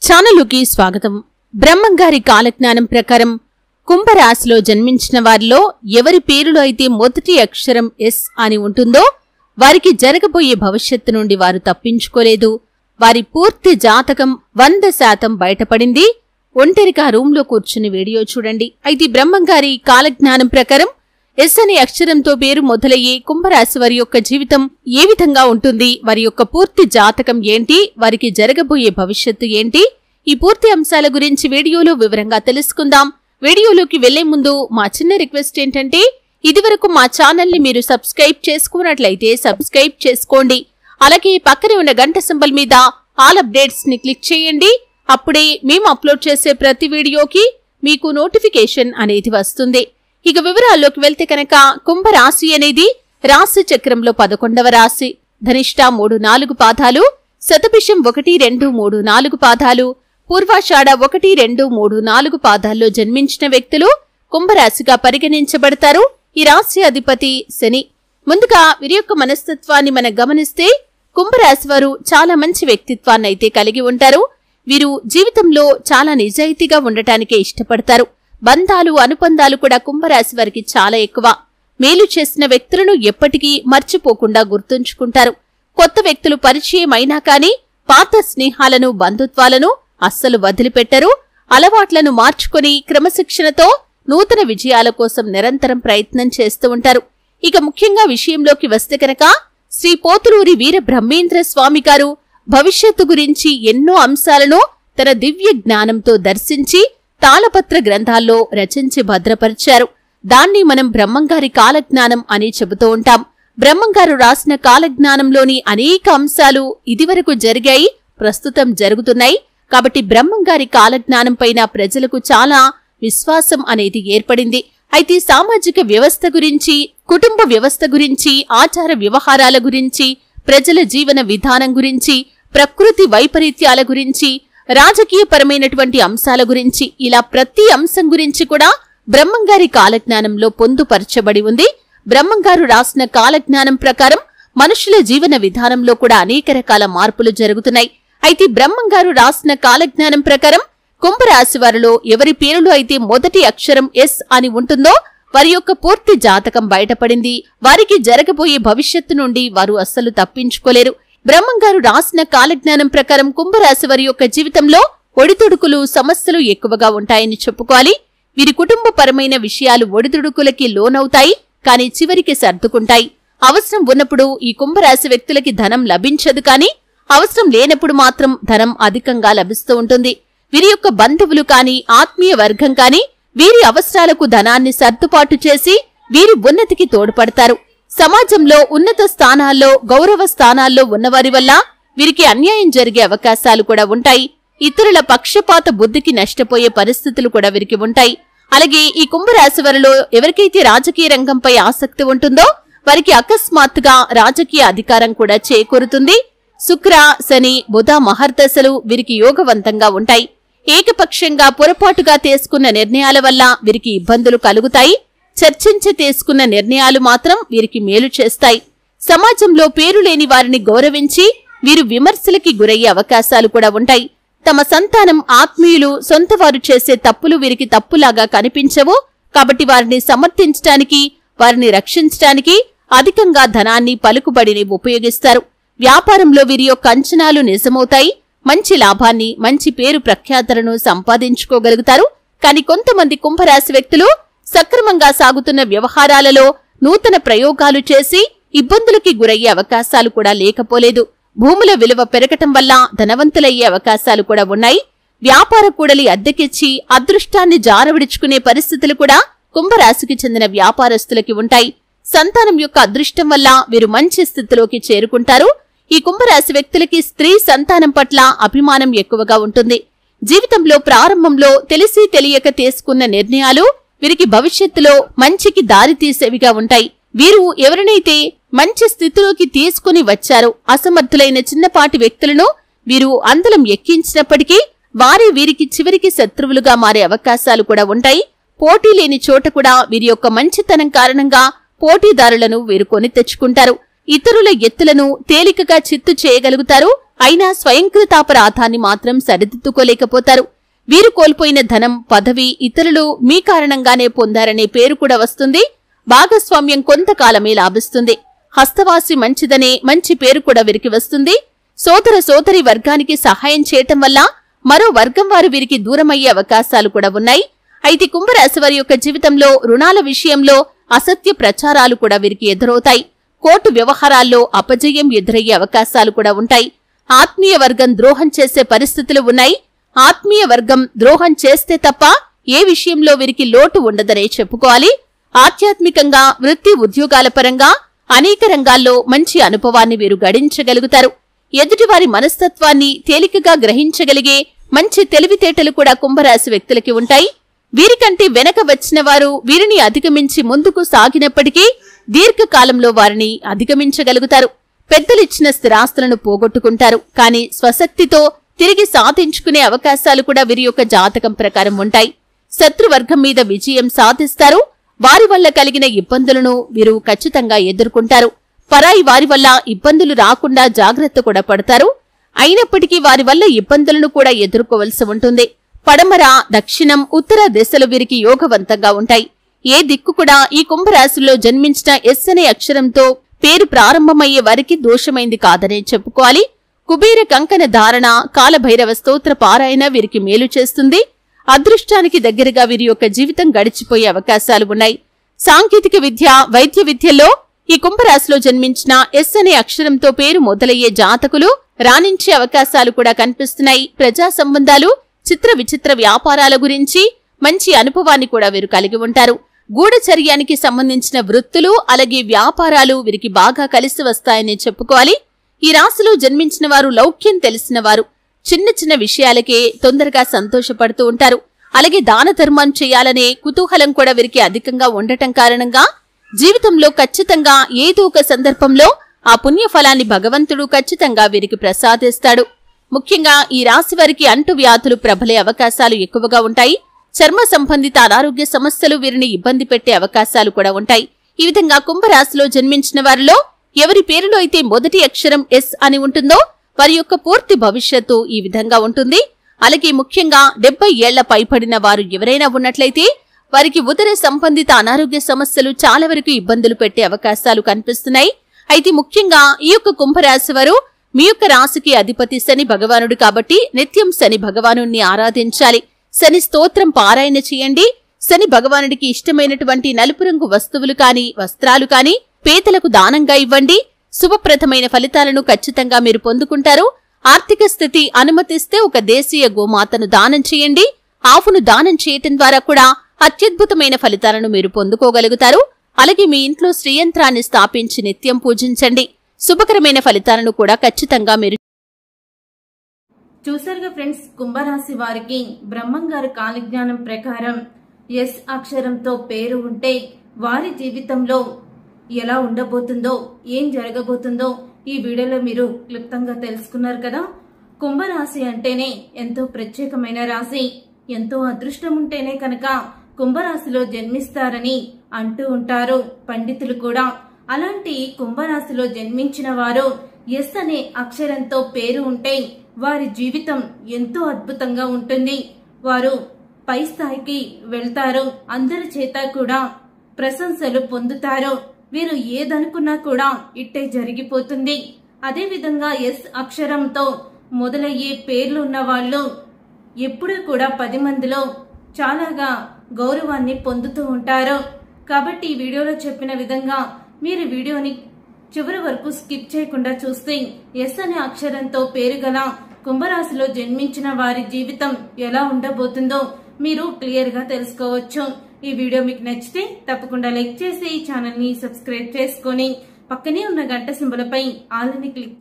ఛానలుకి స్వాగతం. బ్రహ్మంగారి కాలజ్ఞానం ప్రకారం కుంభరాశిలో జన్మించిన వారిలో ఎవరి పేరులో అయితే మొదటి అక్షరం ఎస్ అని ఉంటుందో వారికి జరగబోయే భవిష్యత్తు నుండి వారు తప్పించుకోలేదు. వారి పూర్తి జాతకం 100% బయటపడింది. ఒంటరిగా రూంలో కూర్చుని వీడియో చూడండి. అయితే బ్రహ్మంగారి కాలజ్ఞానం ప్రకారం ఎస్ అనే అక్షరంతో పేరు మొదలయ్యే కుంభరాశి వారి యొక్క జీవితం ఏ విధంగా ఉంటుంది, వారి యొక్క పూర్తి జాతకం ఏంటి, వారికి జరగబోయే భవిష్యత్తు ఏంటి, ఈ పూర్తి అంశాల గురించి వీడియోలో వివరంగా తెలుసుకుందాం. వీడియోలోకి వెళ్లే ముందు మా చిన్న రిక్వెస్ట్ ఏంటంటే, ఇదివరకు మా ఛానల్ ని మీరు సబ్స్క్రైబ్ చేసుకున్నట్లయితే సబ్స్క్రైబ్ చేసుకోండి. అలాగే పక్కనే ఉన్న గంట సింబల్ మీద ఆల్ అప్డేట్స్ ని క్లిక్ చేయండి. అప్పుడే మేము అప్లోడ్ చేసే ప్రతి వీడియోకి మీకు నోటిఫికేషన్ అనేది వస్తుంది. ఇక వివరాల్లోకి వెళ్తే కనుక కుంభరాశి అనేది రాశి చక్రంలో 11వ రాశి. ధనిష్ట 3-4 పాదాలు, శతభిషం 1-2-3-4 పాదాలు, పూర్వాషాఢ 1-2-3-4 పాదాల్లో జన్మించిన వ్యక్తులు కుంభరాశిగా పరిగణించబడతారు. ఈ రాశి అధిపతి శని. ముందుగా వీరి యొక్క మనస్తత్వాన్ని మనం గమనిస్తే కుంభరాశి వారు చాలా మంచి వ్యక్తిత్వాన్ని అయితే కలిగి ఉంటారు. వీరు జీవితంలో చాలా నిజాయితీగా ఉండటానికే ఇష్టపడతారు. బంధాలు అనుబంధాలు కూడా కుంభరాశి వారికి చాలా ఎక్కువ. మేలు చేసిన వ్యక్తులను ఎప్పటికీ మర్చిపోకుండా గుర్తుంచుకుంటారు. కొత్త వ్యక్తులు పరిచయం అయినా కానీ పాత స్నేహాలను బంధుత్వాలను అస్సలు వదిలిపెట్టరు. అలవాట్లను మార్చుకొని క్రమశిక్షణతో నూతన విజయాల కోసం నిరంతరం ప్రయత్నం చేస్తూ ఉంటారు. ఇక ముఖ్యంగా విషయంలోకి వస్తే కనుక శ్రీ పోతులూరి వీర బ్రహ్మేంద్ర స్వామి గారు భవిష్యత్తు గురించి ఎన్నో అంశాలను తన దివ్య జ్ఞానంతో దర్శించి తాళపత్ర గ్రంథాల్లో రచించి భద్రపరిచారు. దాన్ని మనం బ్రహ్మంగారి కాలజ్ఞానం అని చెబుతూ ఉంటాం. బ్రహ్మంగారు రాసిన కాలజ్ఞానంలోని అనేక అంశాలు ఇదివరకు జరిగాయి, ప్రస్తుతం జరుగుతున్నాయి. కాబట్టి బ్రహ్మంగారి కాలజ్ఞానం పైన ప్రజలకు చాలా విశ్వాసం అనేది ఏర్పడింది. అయితే సామాజిక వ్యవస్థ గురించి, కుటుంబ వ్యవస్థ గురించి, ఆచార వ్యవహారాల గురించి, ప్రజల జీవన విధానం గురించి, ప్రకృతి వైపరీత్యాల గురించి, రాజకీయపరమైనటువంటి అంశాల గురించి, ఇలా ప్రతి అంశం గురించి కూడా బ్రహ్మంగారి కాలజ్ఞానంలో పొందుపరచబడి ఉంది. బ్రహ్మంగారు రాసిన కాలజ్ఞానం ప్రకారం మనుషుల జీవన విధానంలో కూడా అనేక రకాల మార్పులు జరుగుతున్నాయి. అయితే బ్రహ్మంగారు రాసిన కాలజ్ఞానం ప్రకారం కుంభరాశి వారిలో ఎవరి పేరులో అయితే మొదటి అక్షరం ఎస్ అని ఉంటుందో వారి యొక్క పూర్తి జాతకం బయటపడింది. వారికి జరగబోయే భవిష్యత్తు నుండి వారు అస్సలు తప్పించుకోలేరు. బ్రహ్మంగారు రాసిన కాలజ్ఞానం ప్రకారం కుంభరాశి వారి యొక్క జీవితంలో ఒడిదుడుకులు, సమస్యలు ఎక్కువగా ఉంటాయని చెప్పుకోవాలి. వీరి కుటుంబపరమైన విషయాలు ఒడిదుడుకులకి లోనవుతాయి, కానీ చివరికి సర్దుకుంటాయి. అవసరం ఉన్నప్పుడు ఈ కుంభరాశి వ్యక్తులకి ధనం లభించదు, కానీ అవసరం లేనప్పుడు మాత్రం ధనం అధికంగా లభిస్తూ ఉంటుంది. వీరి యొక్క బంధువులు కాని, ఆత్మీయ వర్గం కాని వీరి అవసరాలకు ధనాన్ని సర్దుబాటు చేసి వీరి ఉన్నతికి తోడ్పడతారు. సమాజంలో ఉన్నత స్థానాల్లో, గౌరవ స్థానాల్లో ఉన్నవారి వల్ల వీరికి అన్యాయం జరిగే అవకాశాలు కూడా ఉంటాయి. ఇతరుల పక్షపాత బుద్ధికి నష్టపోయే పరిస్థితులు కూడా వీరికి ఉంటాయి. అలాగే ఈ కుంభరాశి వారిలో ఎవరికైతే రాజకీయ రంగంపై ఆసక్తి ఉంటుందో వారికి అకస్మాత్తుగా రాజకీయ అధికారం కూడా చేకూరుతుంది. శుక్ర, శని, బుధ మహర్దశలు వీరికి యోగవంతంగా ఉంటాయి. ఏకపక్షంగా పొరపాటుగా తీసుకున్న నిర్ణయాల వల్ల వీరికి ఇబ్బందులు కలుగుతాయి. చర్చించి తీసుకున్న నిర్ణయాలు మాత్రం వీరికి మేలు చేస్తాయి. సమాజంలో పేరు లేని వారిని గౌరవించి వీరు విమర్శలకి గురయ్యే అవకాశాలు కూడా ఉంటాయి. తమ సంతానం, ఆత్మీయులు, సొంతవారు చేసే తప్పులు వీరికి తప్పులాగా కనిపించవు. కాబట్టి వారిని సమర్థించడానికి, వారిని రక్షించడానికి అధికంగా ధనాన్ని, పలుకుబడిని ఉపయోగిస్తారు. వ్యాపారంలో వీరి యొక్క అంచనాలు నిజమవుతాయి. మంచి లాభాన్ని, మంచి పేరు ప్రఖ్యాతలను సంపాదించుకోగలుగుతారు. కానీ కొంతమంది కుంభరాశి వ్యక్తులు సక్రమంగా సాగుతున్న వ్యవహారాలలో నూతన ప్రయోగాలు చేసి ఇబ్బందులకి గురయ్యే అవకాశాలు కూడా లేకపోలేదు. భూముల విలువ పెరగటం వల్ల ధనవంతులయ్యే అవకాశాలు కూడా ఉన్నాయి. వ్యాపార కూడలి అద్దెకిచ్చి అదృష్టాన్ని జారవిడుచుకునే పరిస్థితులు కూడా కుంభరాశికి చెందిన వ్యాపారస్తులకి ఉంటాయి. సంతానం యొక్క అదృష్టం వల్ల వీరు మంచి స్థితిలోకి చేరుకుంటారు. ఈ కుంభరాశి వ్యక్తులకి స్త్రీ సంతానం పట్ల అభిమానం ఎక్కువగా ఉంటుంది. జీవితంలో ప్రారంభంలో తెలిసి తెలియక తీసుకున్న నిర్ణయాలు వీరికి భవిష్యత్తులో మంచికి దారి తీసేవిగా ఉంటాయి. వీరు ఎవరినైతే మంచి స్థితిలోకి తీసుకుని వచ్చారో అసమర్థులైన చిన్నపాటి వ్యక్తులను వీరు అందలం ఎక్కించినప్పటికీ వారే వీరికి చివరికి శత్రువులుగా మారే అవకాశాలు కూడా ఉంటాయి. పోటీ లేని చోట కూడా వీరి యొక్క మంచితనం కారణంగా పోటీదారులను వీరు కొని తెచ్చుకుంటారు. ఇతరుల ఎత్తులను తేలికగా చిత్తు చేయగలుగుతారు. అయినా స్వయంకృతాపరాధాన్ని మాత్రం సరిదిద్దుకోలేకపోతారు. వీరు కోల్పోయిన ధనం, పదవి ఇతరులు మీ కారణంగానే పొందారనే పేరు కూడా వస్తుంది. భాగస్వామ్యం కొంతకాలమే లాభిస్తుంది. హస్తవాసి మంచిదనే మంచి పేరు కూడా వీరికి వస్తుంది. సోదర సోదరి వర్గానికి సహాయం చేయటం వల్ల మరో వర్గం వారు వీరికి దూరమయ్యే అవకాశాలు కూడా ఉన్నాయి. అయితే కుంభరాశి వారి యొక్క జీవితంలో రుణాల విషయంలో అసత్య ప్రచారాలు కూడా వీరికి ఎదురవుతాయి. కోర్టు వ్యవహారాల్లో అపజయం ఎదురయ్యే అవకాశాలు కూడా ఉంటాయి. ఆత్మీయ వర్గం ద్రోహం చేసే పరిస్థితులు ఉన్నాయి. ఆత్మీయ వర్గం ద్రోహం చేస్తే తప్ప ఏ విషయంలో వీరికి లోటు ఉండదనే చెప్పుకోవాలి. ఆధ్యాత్మికంగా, వృత్తి ఉద్యోగాల పరంగా అనేక రంగాల్లో మంచి అనుభవాన్ని వీరు గడించగలుగుతారు. ఎదుటివారి మనస్తత్వాన్ని తేలికగా గ్రహించగలిగే మంచి తెలివితేటలు కూడా కుంభరాశి వ్యక్తులకి ఉంటాయి. వీరికంటే వెనక వచ్చిన వారు వీరిని అధిగమించి ముందుకు సాగినప్పటికీ దీర్ఘకాలంలో వారిని అధిగమించగలుగుతారు. పెద్దలిచ్చిన స్థిరాస్తులను పోగొట్టుకుంటారు. కానీ స్వశక్తితో తిరిగి సాధించుకునే అవకాశాలు కూడా వీరి యొక్క జాతకం ప్రకారం ఉంటాయి. శత్రువర్గం మీద విజయం సాధిస్తారు. వారి వల్ల కలిగిన ఇబ్బందులను వీరు ఖచ్చితంగా ఎదుర్కొంటారు. పరాయి వారి వల్ల ఇబ్బందులు రాకుండా జాగ్రత్త కూడా పడతారు. అయినప్పటికీ వారి వల్ల ఇబ్బందులను కూడా ఎదుర్కోవలసి ఉంటుంది. పడమర, దక్షిణం, ఉత్తర దిశలు వీరికి యోగవంతంగా ఉంటాయి. ఏ దిక్కు కూడా ఈ కుంభరాశిలో జన్మించిన ఎస్ అనే అక్షరంతో పేరు ప్రారంభమయ్యే వారికి దోషమైంది కాదనే చెప్పుకోవాలి. కుబేర కంకణ ధారణ, కాలభైరవ స్తోత్ర పారాయణ వీరికి మేలు చేస్తుంది. అదృష్టానికి దగ్గరగా వీరి యొక్క జీవితం గడిచిపోయే అవకాశాలు ఉన్నాయి. సాంకేతిక విద్య, వైద్య విద్యలో ఈ కుంభరాశిలో జన్మించిన ఎస్ అనే అక్షరంతో పేరు మొదలయ్యే జాతకులు రాణించే అవకాశాలు కూడా కనిపిస్తున్నాయి. ప్రజా సంబంధాలు, చిత్ర విచిత్ర వ్యాపారాల గురించి మంచి అనుభవాన్ని కూడా వీరు కలిగి ఉంటారు. గూఢచర్యానికి సంబంధించిన వృత్తులు అలాగే వ్యాపారాలు వీరికి బాగా కలిసి వస్తాయని చెప్పుకోవాలి. ఈ రాశిలో జన్మించిన వారు లౌక్యం తెలిసిన వారు. చిన్న చిన్న విషయాలకే తొందరగా సంతోషపడుతూ ఉంటారు. అలాగే దాన ధర్మం చేయాలనే కుతూహలం కూడా వీరికి అధికంగా ఉండటం కారణంగా జీవితంలో ఖచ్చితంగా ఏదో ఒక సందర్భంలో ఆ పుణ్యఫలాన్ని భగవంతుడు ఖచ్చితంగా వీరికి ప్రసాదిస్తాడు. ముఖ్యంగా ఈ రాశి వారికి అంటు వ్యాధులు ప్రబలే అవకాశాలు ఎక్కువగా ఉంటాయి. చర్మ సంబంధిత అనారోగ్య సమస్యలు వీరిని ఇబ్బంది పెట్టే అవకాశాలు కూడా ఉంటాయి. ఈ విధంగా కుంభరాశిలో జన్మించిన వారిలో ఎవరి పేరులో అయితే మొదటి అక్షరం ఎస్ అని ఉంటుందో వారి యొక్క పూర్తి భవిష్యత్తు ఈ విధంగా ఉంటుంది. అలాగే ముఖ్యంగా 70 ఏళ్ల పైబడిన వారు ఎవరైనా ఉన్నట్లయితే వారికి ఉదర సంబంధిత అనారోగ్య సమస్యలు చాలా వరకు ఇబ్బందులు పెట్టే అవకాశాలు కనిపిస్తున్నాయి. అయితే ముఖ్యంగా ఈ యొక్క కుంభరాశి వారు మీ యొక్క రాశికి అధిపతి శని భగవానుడు కాబట్టి నిత్యం శని భగవాను ఆరాధించాలి. శని స్తోత్రం పారాయణ చేయండి. శని భగవానుడికి ఇష్టమైనటువంటి నలుపు రంగు వస్తువులు కాని, వస్త్రాలు కాని పేదలకు దానంగా ఇవ్వండి. శుభప్రదమైన ఫలితాలను ఖచ్చితంగా మీరు పొందుకుంటారు. ఆర్థిక స్థితి అనుమతిస్తే ఒక దేశీయ గోమాతను దానం చేయండి. ఆవును దానం చేయటం ద్వారా కూడా అత్యద్భుతమైన ఫలితాలను మీరు పొందుకోగలుగుతారు. అలాగే మీ ఇంట్లో శ్రీయంత్రాన్ని స్థాపించి నిత్యం పూజించండి. శుభకరమైన ఫలితాలను కూడా ఖచ్చితంగా మీరు చూసారుగా ఫ్రెండ్స్. కుంభరాశి వారికి బ్రహ్మంగారి కాలజ్ఞానం ప్రకారం ఎస్ అక్షరంతో పేరు ఉంటే వారి జీవితంలో ఎలా ఉండబోతుందో, ఏం జరగబోతుందో ఈ వీడియోలో మీరు క్లుప్తంగా తెలుసుకున్నారు కదా. కుంభరాశి అంటేనే ఎంతో ప్రత్యేకమైన రాశి. ఎంతో అదృష్టం ఉంటేనే కనుక కుంభరాశిలో జన్మిస్తారని అంటూ ఉంటారు పండితులు కూడా. అలాంటి కుంభరాశిలో జన్మించిన వారు ఎస్ అనే అక్షరంతో పేరు ఉంటే వారి జీవితం ఎంతో అద్భుతంగా ఉంటుంది. వారు పై స్థాయికి వెళ్తారు. అందరి చేత కూడా ప్రశంసలు పొందుతారు. వీరు ఏదనుకున్నా కూడా ఇట్టే జరిగిపోతుంది. అదే విధంగా ఎస్ అక్షరంతో మొదలయ్యే పేర్లు ఉన్న వాళ్ళు ఎప్పుడూ కూడా 10 మందిలో చాలాగా గౌరవాన్ని పొందుతూ ఉంటారు. కాబట్టి ఈ వీడియోలో చెప్పిన విధంగా మీరు వీడియోని చివరి వరకు స్కిప్ చేయకుండా చూస్తే ఎస్ అనే అక్షరంతో పేరు గల కుంభరాశిలో జన్మించిన వారి జీవితం ఎలా ఉండబోతుందో మీరు క్లియర్ గా తెలుసుకోవచ్చు. ఈ వీడియో మీకు నచ్చితే తప్పకుండా లైక్ చేసి ఈ ఛానల్ ని సబ్స్క్రైబ్ చేసుకొని పక్కనే ఉన్న గంట సింబల్ పై ఆల్ ని క్లిక్